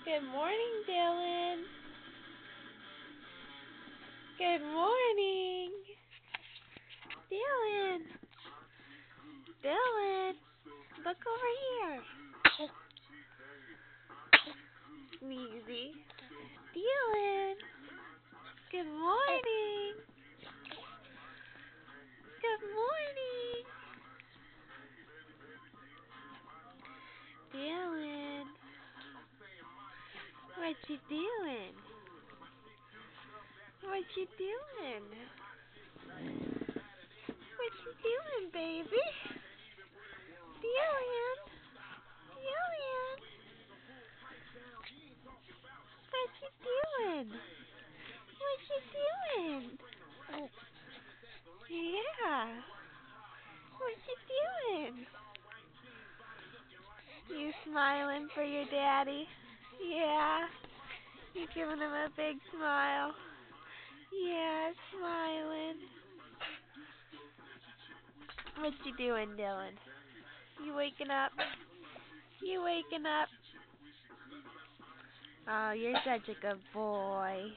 Good morning, Dylan. Good morning. Dylan. Dylan. Look over here. Sneezy. Dylan. Good morning. Good morning. Dylan. What you doing? What you doing? What you doing, baby? Dylan. Dylan. What you doing? What you doing? Yeah. What you doing? You smiling for your daddy? Yeah. You giving him a big smile? Yeah, smiling. What you doing, Dylan? You waking up? You waking up? Oh, you're such a good boy.